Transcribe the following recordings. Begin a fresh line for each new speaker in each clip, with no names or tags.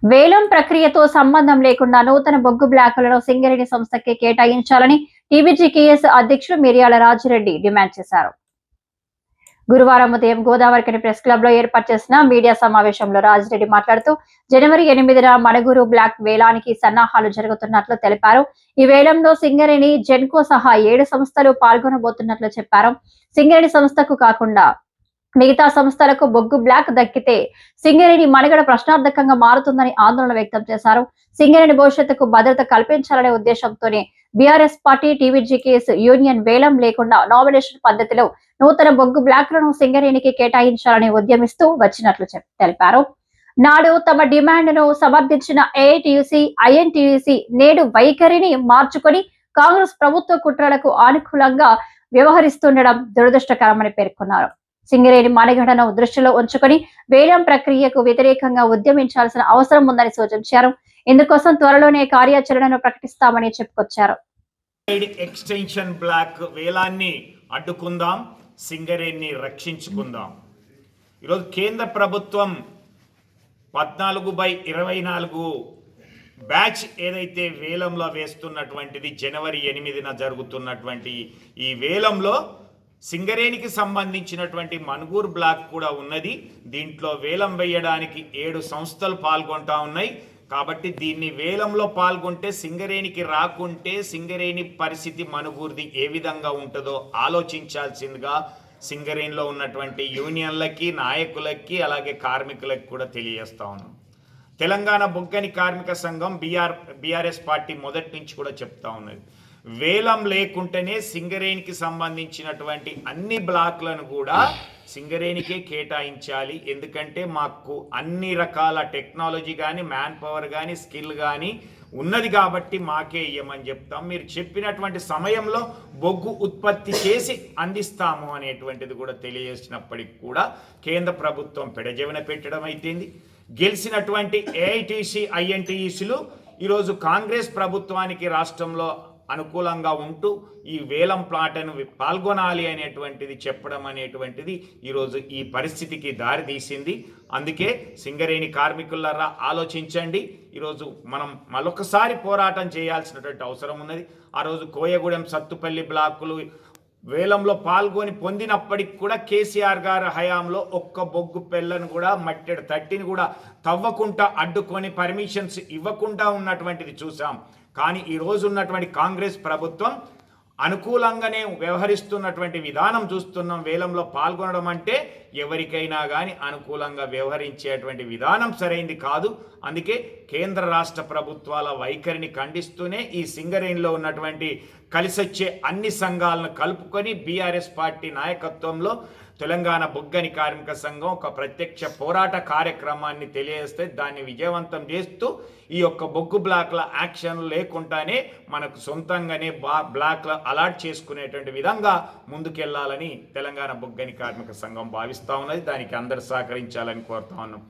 వేలం ప్రక్రియతో సంబంధం లేకుండా నూతన బొగ్గు బ్లాకులను సింగరేణి సంస్థకి కేటాయించాలని టీబీజీకేఎస్ అధ్యక్షులు మిర్యాల రాజిరెడ్డి డిమాండ్ చేశారు. గురువారం ఉదయం గోదావరికని ప్రెస్ క్లబ్ లో ఏర్పాటు చేసిన మీడియా సమావేశంలో రాజిరెడ్డి మాట్లాడుతూ జనవరి 8న మణుగూరు బ్లాక్ వేలానికి సన్నాహాలు జరుగుతున్నట్లు తెలిపారు. ఈ వేలంలో సింగరేణి, జెన్కో సహా 7 సంస్థలు పాల్గొనబోతున్నట్లు చెప్పారు. సింగరేణి సంస్థకు కాకుండా మిగతా సంస్థలకు బొగ్గు బ్లాక్ దక్కితే సింగరేణి మనుగడ ప్రశ్నార్థకంగా మారుతుందని ఆందోళన వ్యక్తం చేశారు. సింగరేణి భవిష్యత్తుకు భద్రత కల్పించాలనే ఉద్దేశంతోనే బీఆర్ఎస్ పార్టీ టీబీజీకేఎస్ యూనియన్ వేలం లేకుండా నామినేషన్ పద్ధతిలో నూతన బొగ్గు బ్లాక్లను సింగరేణికి కేటాయించాలని ఉద్యమిస్తూ వచ్చినట్లు తెలిపారు. నాడు తమ డిమాండ్ను సమర్థించిన ఏఐటీయూసీ, ఐఎన్టీయూసీ నేడు వైఖరిని మార్చుకొని కాంగ్రెస్ ప్రభుత్వ కుట్రలకు అనుకూలంగా వ్యవహరిస్తుండడం దురదృష్టకరమని పేర్కొన్నారు. సింగరేణి మనుగడను దృష్టిలో ఉంచుకొని వేలం ప్రక్రియకు వ్యతిరేకంగా ఉద్యమించాల్సిన అవసరం ఉందని సూచించారు. ఇందుకోసం త్వరలోనే కార్యాచరణను ప్రకటిస్తామని చెప్పుకొచ్చారు.
ఎక్స్టెన్షన్ బ్లాక్ వేలాన్ని అడ్డుకుందాం, సింగరేణిని రక్షించుకుందాం. ఈరోజు కేంద్ర ప్రభుత్వం 14/24 బ్యాచ్ ఏదైతే వేలంలో వేస్తున్నటువంటిది జనవరి 8న జరుగుతున్నటువంటి ఈ వేలంలో సింగరేణికి సంబంధించినటువంటి మణుగూరు బ్లాక్ కూడా ఉన్నది. దీంట్లో వేలం వేయడానికి 7 సంస్థలు పాల్గొంటా ఉన్నాయి. కాబట్టి దీన్ని వేలంలో పాల్గొంటే సింగరేణికి రాకుంటే సింగరేణి పరిస్థితి మణుగూరుది ఏ విధంగా ఉంటుందో ఆలోచించాల్సిందిగా సింగరేణిలో ఉన్నటువంటి యూనియన్లకి, నాయకులకి, అలాగే కార్మికులకి కూడా తెలియజేస్తా ఉన్నాం. తెలంగాణ బొగ్గని కార్మిక సంఘం బీఆర్ఎస్ పార్టీ మొదటి నుంచి కూడా చెప్తా ఉన్నది, వేలం లేకుంటేనే సింగరేణికి సంబంధించినటువంటి అన్ని బ్లాక్లను కూడా సింగరేణికే కేటాయించాలి. ఎందుకంటే మాకు అన్ని రకాల టెక్నాలజీ కానీ, మ్యాన్ పవర్ కానీ, స్కిల్ కానీ ఉన్నది కాబట్టి మాకే ఇవ్వమని చెప్తాం. మీరు చెప్పినటువంటి సమయంలో బొగ్గు ఉత్పత్తి చేసి అందిస్తాము అనేటువంటిది కూడా తెలియజేసినప్పటికి కూడా కేంద్ర ప్రభుత్వం పెడజెవిన పెట్టడం అయితేంది. గెలిచినటువంటి ఏఐటీసీ, ఐఎన్టీయూసీలు ఈరోజు కాంగ్రెస్ ప్రభుత్వానికి రాష్ట్రంలో అనుకూలంగా ఉంటూ ఈ వేలం ప్లాట్ను పాల్గొనాలి అనేటువంటిది చెప్పడం అనేటువంటిది ఈరోజు ఈ పరిస్థితికి దారి తీసింది. అందుకే సింగరేణి కార్మికులారా ఆలోచించండి. ఈరోజు మనం మరొకసారి పోరాటం చేయాల్సినటువంటి అవసరం ఉన్నది. ఆ రోజు కోయగూడెం, సత్తుపల్లి బ్లాకులు వేలంలో పాల్గొని పొందినప్పటికి కూడా కేసీఆర్ గారి హయాంలో ఒక్క బొగ్గు పెళ్లను కూడా మట్టెడు తట్టిని కూడా తవ్వకుండా అడ్డుకొని పర్మిషన్స్ ఇవ్వకుండా ఉన్నటువంటిది చూసాం. కానీ ఈరోజు ఉన్నటువంటి కాంగ్రెస్ ప్రభుత్వం అనుకూలంగానే వ్యవహరిస్తున్నటువంటి విధానం చూస్తున్నాం. వేలంలో పాల్గొనడం అంటే ఎవరికైనా కానీ అనుకూలంగా వ్యవహరించేటువంటి విధానం సరైంది కాదు. అందుకే కేంద్ర రాష్ట్ర ప్రభుత్వాల వైఖరిని ఖండిస్తూనే ఈ సింగరేణిలో ఉన్నటువంటి కలిసొచ్చే అన్ని సంఘాలను కలుపుకొని బీఆర్ఎస్ పార్టీ నాయకత్వంలో తెలంగాణ బొగ్గని కార్మిక సంఘం ఒక ప్రత్యక్ష పోరాట కార్యక్రమాన్ని తెలియజేస్తే దాన్ని విజయవంతం చేస్తూ ఈ యొక్క బొగ్గు బ్లాక్ల యాక్షన్ లేకుండానే మనకు సొంతంగానే బ్లాక్ల అలాట్ చేసుకునేటువంటి విధంగా ముందుకెళ్లాలని తెలంగాణ బొగ్గని కార్మిక సంఘం భావిస్తా ఉన్నది. దానికి అందరూ సహకరించాలని కోరుతా ఉన్నాం.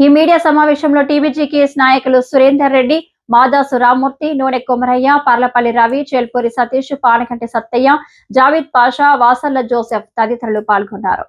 ఈ మీడియా సమావేశంలో టీబీజీకేఎస్ నాయకులు సురేందర్ రెడ్డి, మాదాసు రామ్మూర్తి, నూనె కొమరయ్య, పర్లపల్లి రవి, చేల్పూరి సతీష్, పానకంటి సత్తయ్య, జావీద్ పాషా, వాసల్ల జోసెఫ్ తదితరులు పాల్గొన్నారు.